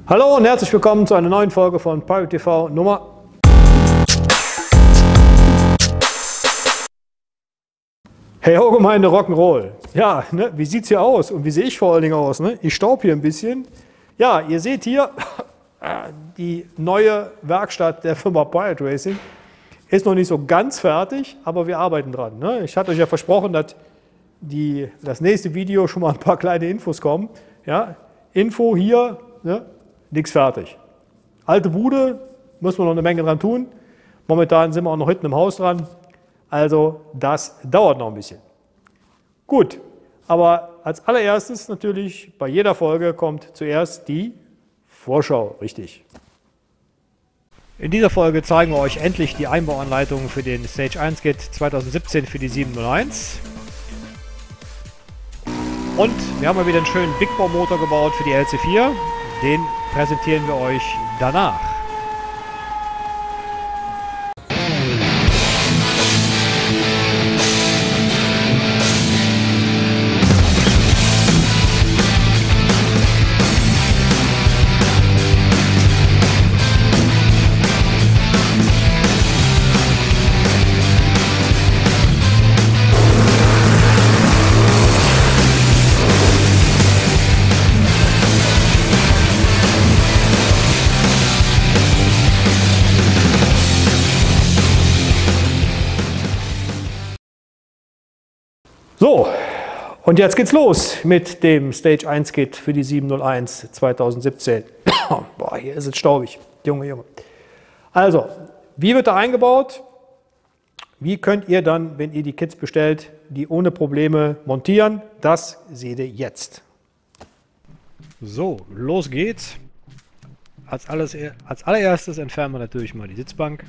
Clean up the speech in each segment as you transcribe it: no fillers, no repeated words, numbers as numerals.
Hallo und herzlich willkommen zu einer neuen Folge von Pirate TV Nummer. Hey ho, Gemeinde Rock'n'Roll. Ja, ne, wie sieht's hier aus? Und wie sehe ich vor allen Dingen aus? Ne? Ich staub hier ein bisschen. Ja, ihr seht hier die neue Werkstatt der Firma Pirate Racing. Ist noch nicht so ganz fertig, aber wir arbeiten dran. Ne? Ich hatte euch ja versprochen, dass das nächste Video schon mal ein paar kleine Infos kommen. Ja? Info hier, ne? Nichts fertig. Alte Bude, müssen wir noch eine Menge dran tun. Momentan sind wir auch noch hinten im Haus dran. Also das dauert noch ein bisschen. Gut, aber als allererstes natürlich bei jeder Folge kommt zuerst die Vorschau, richtig. In dieser Folge zeigen wir euch endlich die Einbauanleitung für den Stage 1 Kit 2017 für die 701. Und wir haben mal wieder einen schönen Big Bau Motor gebaut für die LC4. Den präsentieren wir euch danach. So, und jetzt geht's los mit dem Stage 1 Kit für die 701 2017. Boah, hier ist es staubig. Junge. Also, wie wird er eingebaut? Wie könnt ihr dann, wenn ihr die Kits bestellt, die ohne Probleme montieren? Das seht ihr jetzt. So, los geht's. Als allererstes entfernen wir natürlich mal die Sitzbank.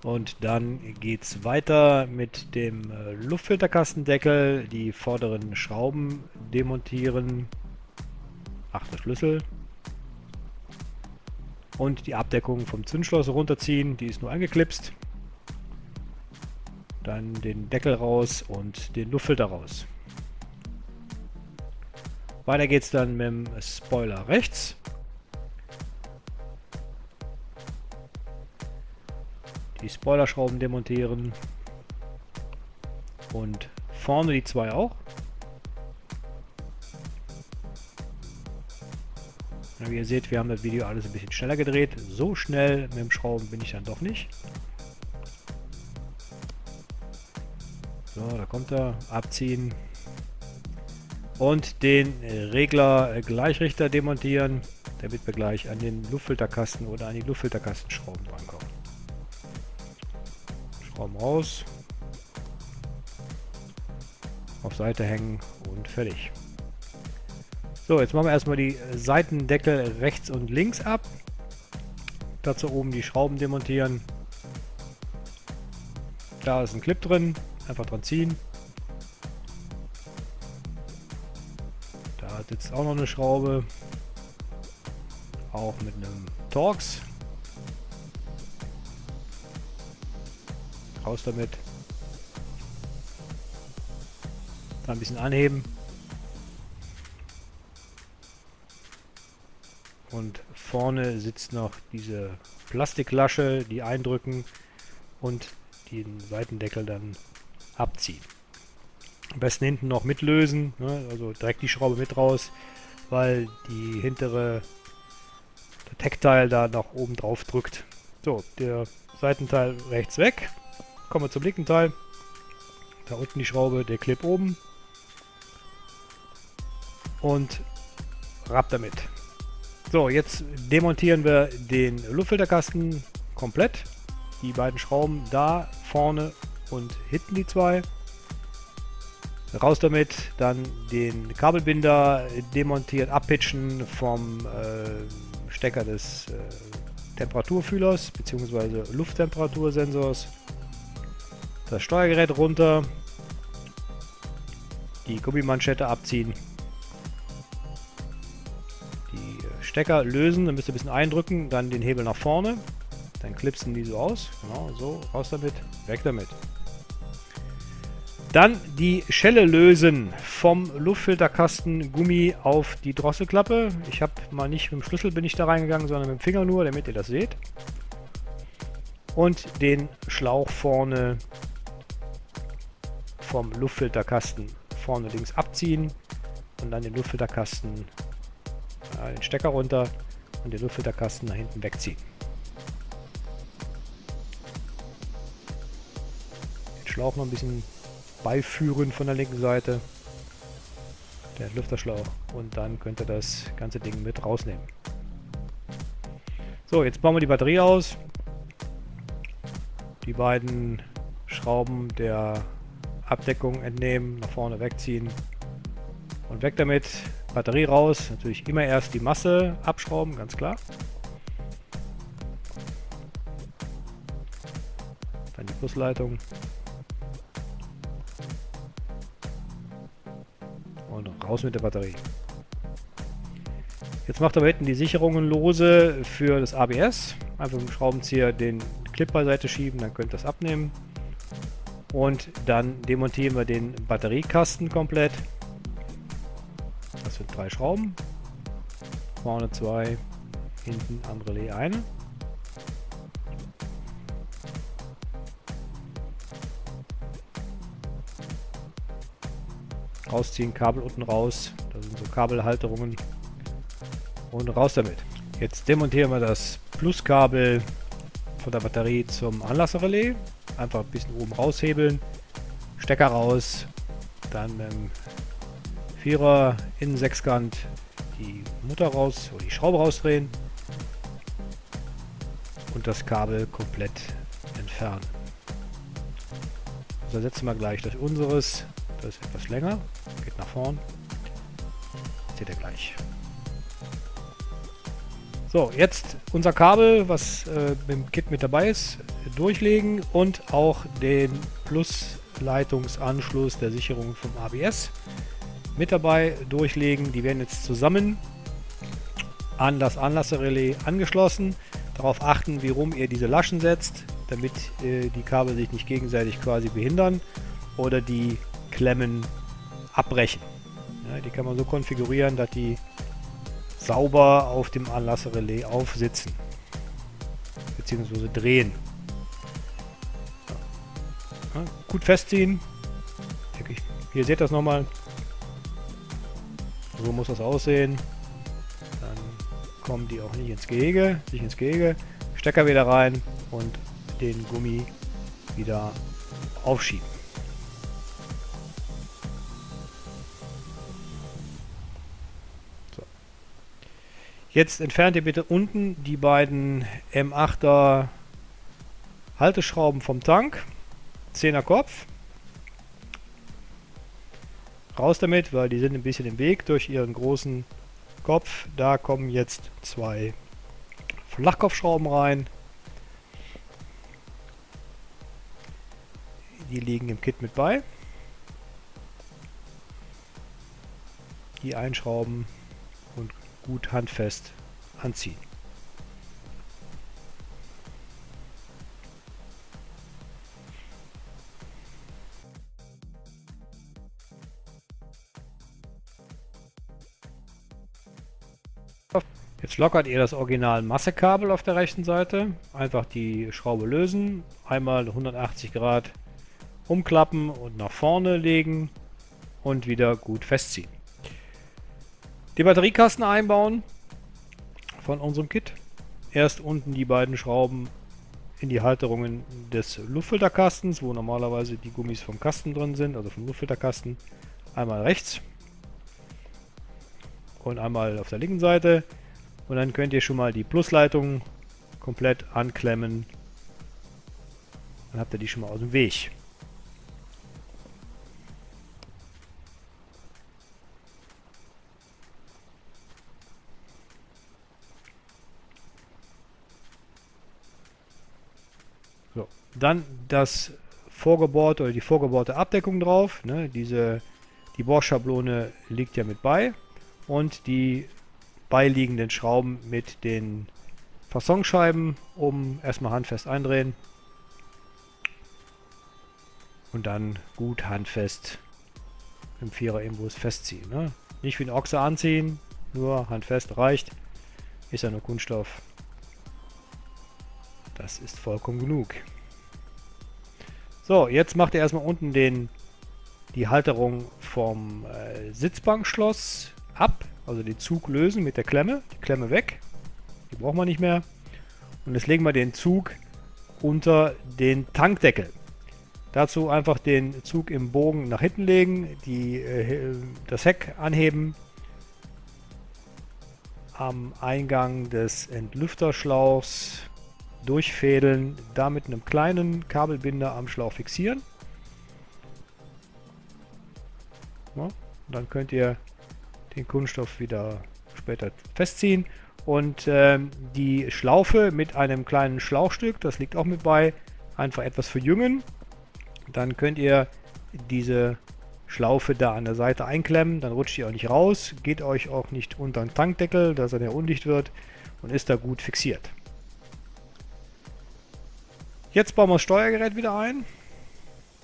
Und dann geht es weiter mit dem Luftfilterkastendeckel, die vorderen Schrauben demontieren, 8. Schlüssel, und die Abdeckung vom Zündschloss runterziehen, die ist nur angeklipst. Dann den Deckel raus und den Luftfilter raus. Weiter geht es dann mit dem Spoiler rechts. Die Spoilerschrauben demontieren und vorne die zwei auch. Ja, wie ihr seht, wir haben das Video alles ein bisschen schneller gedreht. So schnell mit dem Schrauben bin ich dann doch nicht. So, da kommt er. Abziehen. Und den Regler Gleichrichter demontieren, damit wir gleich an den Luftfilterkasten oder an die Luftfilterkastenschrauben drankommen. Schrauben raus, auf Seite hängen und fertig. So, jetzt machen wir erstmal die Seitendeckel rechts und links ab. Dazu oben die Schrauben demontieren. Da ist ein Clip drin, einfach dran ziehen. Da sitzt auch noch eine Schraube, auch mit einem Torx. Raus damit. Dann ein bisschen anheben. Und vorne sitzt noch diese Plastiklasche, die eindrücken und den Seitendeckel dann abziehen. Am besten hinten noch mitlösen, ne? Also direkt die Schraube mit raus, weil die hintere Deckteil da nach oben drauf drückt. So, der Seitenteil rechts weg. Kommen wir zum linken Teil. Da unten die Schraube, der Clip oben. Und rapp damit. So, jetzt demontieren wir den Luftfilterkasten komplett. Die beiden Schrauben da, vorne und hinten die zwei. Raus damit, dann den Kabelbinder demontiert, abpitchen vom Stecker des Temperaturfühlers bzw. Lufttemperatursensors. Das Steuergerät runter, die Gummimanschette abziehen, die Stecker lösen, dann müsst ihr ein bisschen eindrücken, dann den Hebel nach vorne, dann klipsen die so aus, genau, so, raus damit, weg damit. Dann die Schelle lösen vom Luftfilterkasten Gummi auf die Drosselklappe. Ich habe mal nicht mit dem Schlüssel bin ich da reingegangen, sondern mit dem Finger nur, damit ihr das seht. Und den Schlauch vorne vom Luftfilterkasten vorne links abziehen und dann den Luftfilterkasten, den Stecker runter und den Luftfilterkasten nach hinten wegziehen. Den Schlauch noch ein bisschen beiführen von der linken Seite, der Lüfterschlauch, und dann könnt ihr das ganze Ding mit rausnehmen. So, jetzt bauen wir die Batterie aus. Die beiden Schrauben der Abdeckung entnehmen, nach vorne wegziehen und weg damit. Batterie raus, natürlich immer erst die Masse abschrauben, ganz klar. Dann die Busleitung. Und raus mit der Batterie. Jetzt macht er hinten die Sicherungen lose für das ABS. Einfach mit dem Schraubenzieher den Clip beiseite schieben, dann könnt ihr das abnehmen. Und dann demontieren wir den Batteriekasten komplett. Das sind 3 Schrauben. Vorne 2, hinten am Relais eine. Rausziehen, Kabel unten raus. Da sind so Kabelhalterungen. Und raus damit. Jetzt demontieren wir das Pluskabel von der Batterie zum Anlasserrelais. Einfach ein bisschen oben raushebeln. Stecker raus. Dann mit dem Vierer Innensechskant die Mutter raus oder die Schraube rausdrehen. Und das Kabel komplett entfernen. Das ersetzen wir gleich durch unseres. Das ist etwas länger. Geht nach vorn. Seht ihr gleich. So, jetzt unser Kabel, was im Kit mit dabei ist, durchlegen und auch den Plusleitungsanschluss der Sicherung vom ABS mit dabei durchlegen. Die werden jetzt zusammen an das Anlasserrelais angeschlossen. Darauf achten, wie rum ihr diese Laschen setzt, damit die Kabel sich nicht gegenseitig quasi behindern oder die Klemmen abbrechen. Ja, die kann man so konfigurieren, dass die sauber auf dem Anlasserrelais aufsitzen bzw. drehen. Ja, gut festziehen. Hier seht ihr das nochmal. So muss das aussehen. Dann kommen die auch nicht ins Gehege. Stecker wieder rein und den Gummi wieder aufschieben. So. Jetzt entfernt ihr bitte unten die beiden M8er Halteschrauben vom Tank. 10er Kopf. Raus damit, weil die sind ein bisschen im Weg durch ihren großen Kopf. Da kommen jetzt 2 Flachkopfschrauben rein. Die liegen im Kit mit bei. Die einschrauben und gut handfest anziehen. Jetzt lockert ihr das Original Massekabel auf der rechten Seite. Einfach die Schraube lösen, einmal 180 Grad umklappen und nach vorne legen und wieder gut festziehen. Die Batteriekasten einbauen von unserem Kit. Erst unten die beiden Schrauben in die Halterungen des Luftfilterkastens, wo normalerweise die Gummis vom Kasten drin sind, also vom Luftfilterkasten. Einmal rechts und einmal auf der linken Seite. Und dann könnt ihr schon mal die Plusleitung komplett anklemmen. Dann habt ihr die schon mal aus dem Weg. So, dann das vorgebohrte oder die vorgebohrte Abdeckung drauf. Ne? Die Bohrschablone liegt ja mit bei. Und die beiliegenden Schrauben mit den Fassonscheiben oben erstmal handfest eindrehen. und dann gut handfest im 4er Imbus festziehen. Ne? Nicht wie ein Ochse anziehen, nur handfest reicht. Ist ja nur Kunststoff. Das ist vollkommen genug. So, jetzt macht ihr erstmal unten die Halterung vom Sitzbankschloss ab. Also den Zug lösen mit der Klemme. Die Klemme weg. Die brauchen wir nicht mehr. Und jetzt legen wir den Zug unter den Tankdeckel. Dazu einfach den Zug im Bogen nach hinten legen, das Heck anheben, am Eingang des Entlüfterschlauchs durchfädeln, da mit einem kleinen Kabelbinder am Schlauch fixieren. Ja, dann könnt ihr den Kunststoff wieder später festziehen und die Schlaufe mit einem kleinen Schlauchstück, das liegt auch mit bei, einfach etwas verjüngen. Dann könnt ihr diese Schlaufe da an der Seite einklemmen, dann rutscht ihr auch nicht raus, geht euch auch nicht unter den Tankdeckel, dass er ja undicht wird und ist da gut fixiert. Jetzt bauen wir das Steuergerät wieder ein,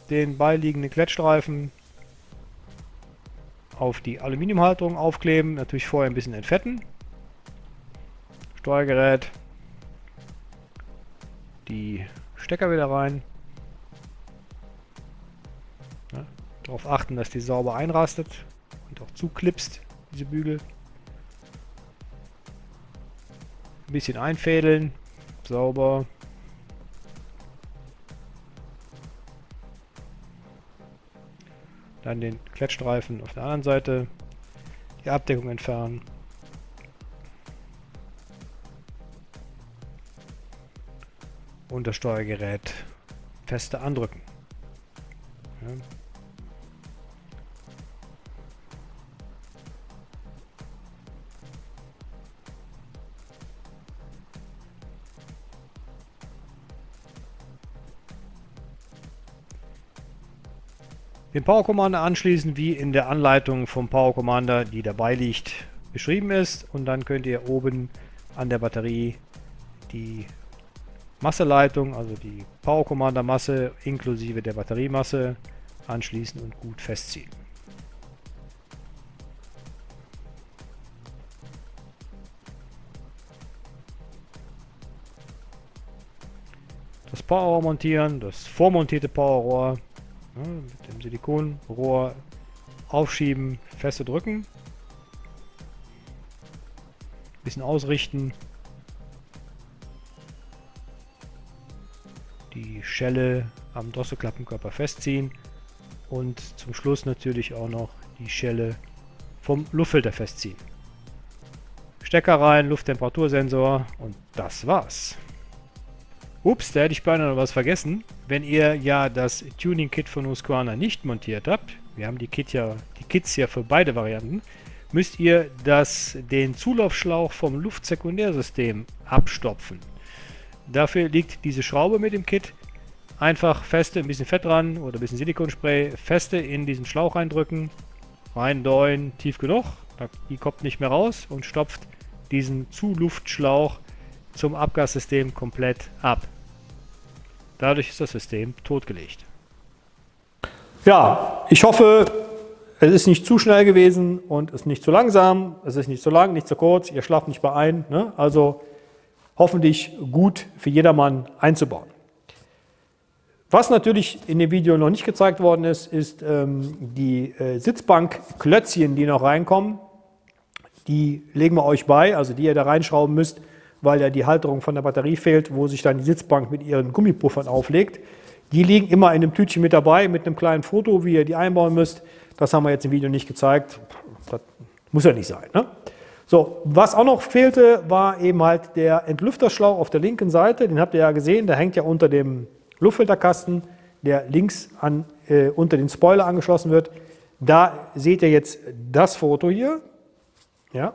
den beiliegenden Klettstreifen auf die Aluminiumhalterung aufkleben, natürlich vorher ein bisschen entfetten. Steuergerät, die Stecker wieder rein. Ja, darauf achten, dass die sauber einrastet und auch zuklipst, diese Bügel. Ein bisschen einfädeln, sauber. Dann den Klettstreifen auf der anderen Seite, die Abdeckung entfernen. Und das Steuergerät fester andrücken. Ja. Den Power Commander anschließen, wie in der Anleitung vom Power Commander, die dabei liegt, beschrieben ist. Und dann könnt ihr oben an der Batterie die Masseleitung, also die Power Commander Masse inklusive der Batteriemasse anschließen und gut festziehen. Das Powerrohr montieren, das vormontierte Powerrohr. Ja, mit dem Silikonrohr aufschieben, feste drücken, bisschen ausrichten, die Schelle am Drosselklappenkörper festziehen und zum Schluss natürlich auch noch die Schelle vom Luftfilter festziehen. Stecker rein, Lufttemperatursensor und das war's. Ups, da hätte ich beinahe noch was vergessen. Wenn ihr ja das Tuning-Kit von Husqvarna nicht montiert habt, wir haben die Kits ja für beide Varianten, müsst ihr den Zulaufschlauch vom Luftsekundärsystem abstopfen. Dafür liegt diese Schraube mit dem Kit. Einfach feste, ein bisschen Fett dran oder ein bisschen Silikonspray, feste in diesen Schlauch reindrücken, reindäuen, tief genug, die kommt nicht mehr raus und stopft diesen Zuluftschlauch zum Abgassystem komplett ab. Dadurch ist das System totgelegt. Ja, ich hoffe, es ist nicht zu schnell gewesen und es ist nicht zu langsam, es ist nicht zu lang, nicht zu kurz, ihr schlaft nicht bei ein. Ne? Also hoffentlich gut für jedermann einzubauen. Was natürlich in dem Video noch nicht gezeigt worden ist, ist die Sitzbankklötzchen, die noch reinkommen. Die legen wir euch bei, also die ihr da reinschrauben müsst, weil ja die Halterung von der Batterie fehlt, wo sich dann die Sitzbank mit ihren Gummipuffern auflegt. Die liegen immer in einem Tütchen mit dabei, mit einem kleinen Foto, wie ihr die einbauen müsst. Das haben wir jetzt im Video nicht gezeigt. Das muss ja nicht sein. Ne? So, was auch noch fehlte, war eben halt der Entlüfterschlauch auf der linken Seite. Den habt ihr ja gesehen, der hängt ja unter dem Luftfilterkasten, der links unter den Spoiler angeschlossen wird. Da seht ihr jetzt das Foto hier. Ja.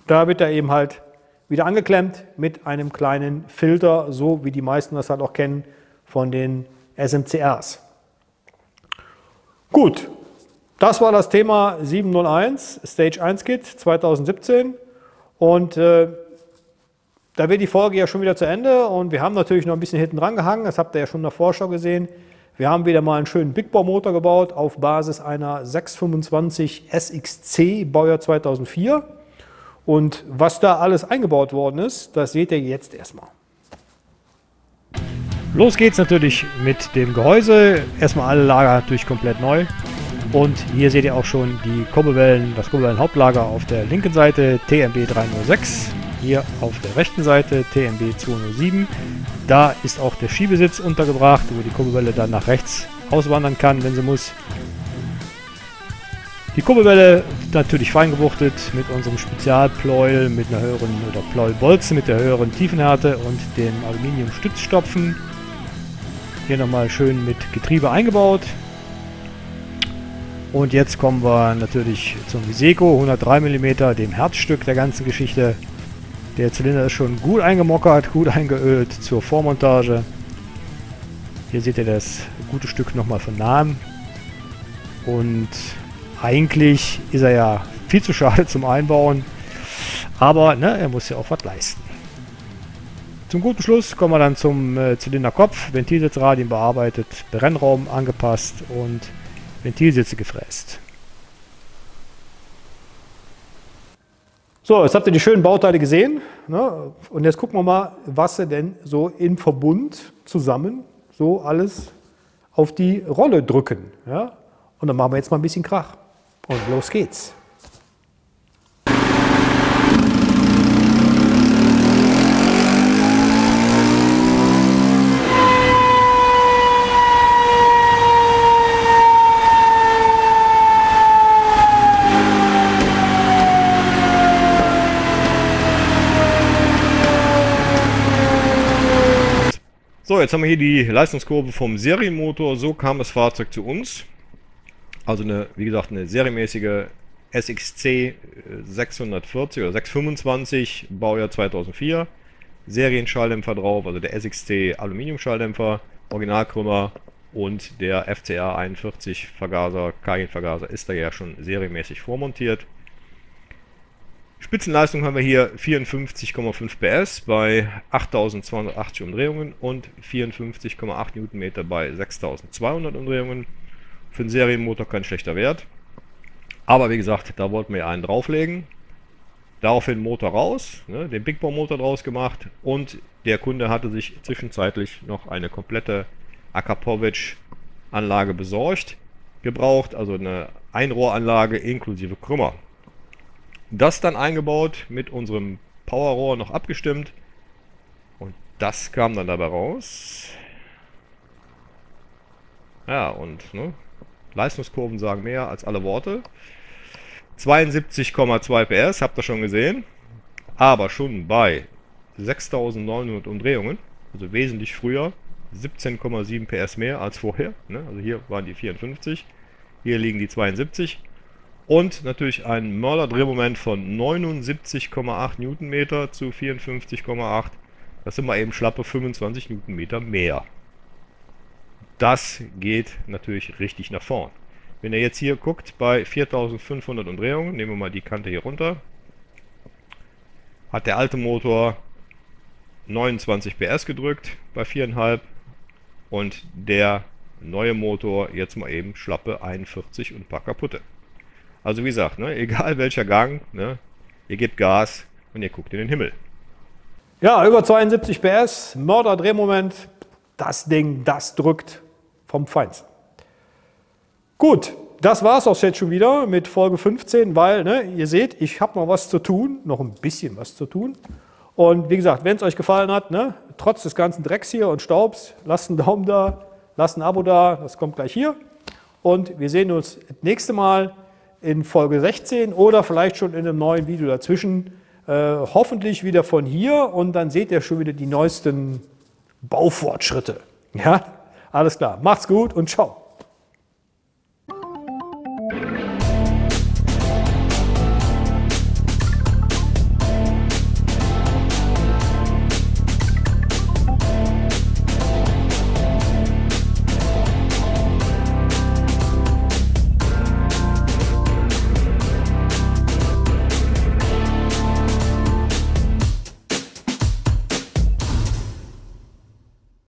Da wird er eben halt wieder angeklemmt mit einem kleinen Filter, so wie die meisten das halt auch kennen von den SMCRs. Gut, das war das Thema 701 Stage 1 Kit 2017 und da wird die Folge ja schon wieder zu Ende und wir haben natürlich noch ein bisschen hinten dran gehangen, das habt ihr ja schon in der Vorschau gesehen. Wir haben wieder mal einen schönen Big Bore Motor gebaut auf Basis einer 625 SXC Baujahr 2004. Und was da alles eingebaut worden ist, das seht ihr jetzt erstmal. Los geht's natürlich mit dem Gehäuse. Erstmal alle Lager natürlich komplett neu. Und hier seht ihr auch schon die Kurbelwellen, das Kurbelwellen-Hauptlager auf der linken Seite TMB 306. Hier auf der rechten Seite TMB 207. Da ist auch der Schiebesitz untergebracht, wo die Kurbelwelle dann nach rechts auswandern kann, wenn sie muss. Die Kurbelwelle natürlich fein gewuchtet mit unserem Spezialpleuel, mit einer höheren, oder Pleuelbolzen mit der höheren Tiefenhärte und dem Aluminiumstützstopfen. Hier nochmal schön mit Getriebe eingebaut. Und jetzt kommen wir natürlich zum Iseco 103 mm, dem Herzstück der ganzen Geschichte. Der Zylinder ist schon gut eingemockert, gut eingeölt zur Vormontage. Hier seht ihr das gute Stück nochmal von nahem. Und eigentlich ist er ja viel zu schade zum Einbauen. Aber ne, er muss ja auch was leisten. Zum guten Schluss kommen wir dann zum Zylinderkopf. Ventilsitzradien bearbeitet, Brennraum angepasst und Ventilsitze gefräst. So, jetzt habt ihr die schönen Bauteile gesehen. Ne? Und jetzt gucken wir mal, was sie denn so in Verbund zusammen so alles auf die Rolle drücken. Ja? Und dann machen wir jetzt mal ein bisschen Krach. Und los geht's. So, jetzt haben wir hier die Leistungskurve vom Serienmotor. So kam das Fahrzeug zu uns. Also wie gesagt, eine serienmäßige SXC 640 oder 625, Baujahr 2004. Serienschalldämpfer drauf, also der SXC Aluminiumschalldämpfer, Originalkrümmer und der FCR 41 Vergaser, Cayenne-Vergaser ist da ja schon serienmäßig vormontiert. Spitzenleistung haben wir hier 54,5 PS bei 8280 Umdrehungen und 54,8 Newtonmeter bei 6200 Umdrehungen. Für einen Serienmotor kein schlechter Wert. Aber wie gesagt, da wollten wir einen drauflegen. Daraufhin Motor raus, ne, den Big Bore Motor draus gemacht und der Kunde hatte sich zwischenzeitlich noch eine komplette Akapovic Anlage gebraucht, also eine Einrohranlage inklusive Krümmer. Das dann eingebaut, mit unserem Powerrohr noch abgestimmt und das kam dann dabei raus. Ja, und ne, Leistungskurven sagen mehr als alle Worte. 72,2 PS, habt ihr schon gesehen, aber schon bei 6900 Umdrehungen, also wesentlich früher, 17,7 PS mehr als vorher, ne? Also hier waren die 54, hier liegen die 72. Und natürlich ein Mörderdrehmoment von 79,8 Newtonmeter zu 54,8. Das sind mal eben schlappe 25 Newtonmeter mehr. Das geht natürlich richtig nach vorn. Wenn ihr jetzt hier guckt, bei 4500 Umdrehungen, nehmen wir mal die Kante hier runter, hat der alte Motor 29 PS gedrückt bei 4,5 und der neue Motor jetzt mal eben schlappe 41 und ein paar kaputte. Also wie gesagt, ne, egal welcher Gang, ne, ihr gebt Gas und ihr guckt in den Himmel. Ja, über 72 PS, Mörderdrehmoment, das Ding, das drückt vom Feinsten. Gut, das war es auch jetzt schon wieder mit Folge 15, weil, ne, ihr seht, ich habe noch was zu tun, noch ein bisschen was zu tun. Und wie gesagt, wenn es euch gefallen hat, ne, trotz des ganzen Drecks hier und Staubs, lasst einen Daumen da, lasst ein Abo da, das kommt gleich hier. Und wir sehen uns das nächste Mal in Folge 16 oder vielleicht schon in einem neuen Video dazwischen. Hoffentlich wieder von hier und dann seht ihr schon wieder die neuesten Baufortschritte. Ja, alles klar. Macht's gut und ciao.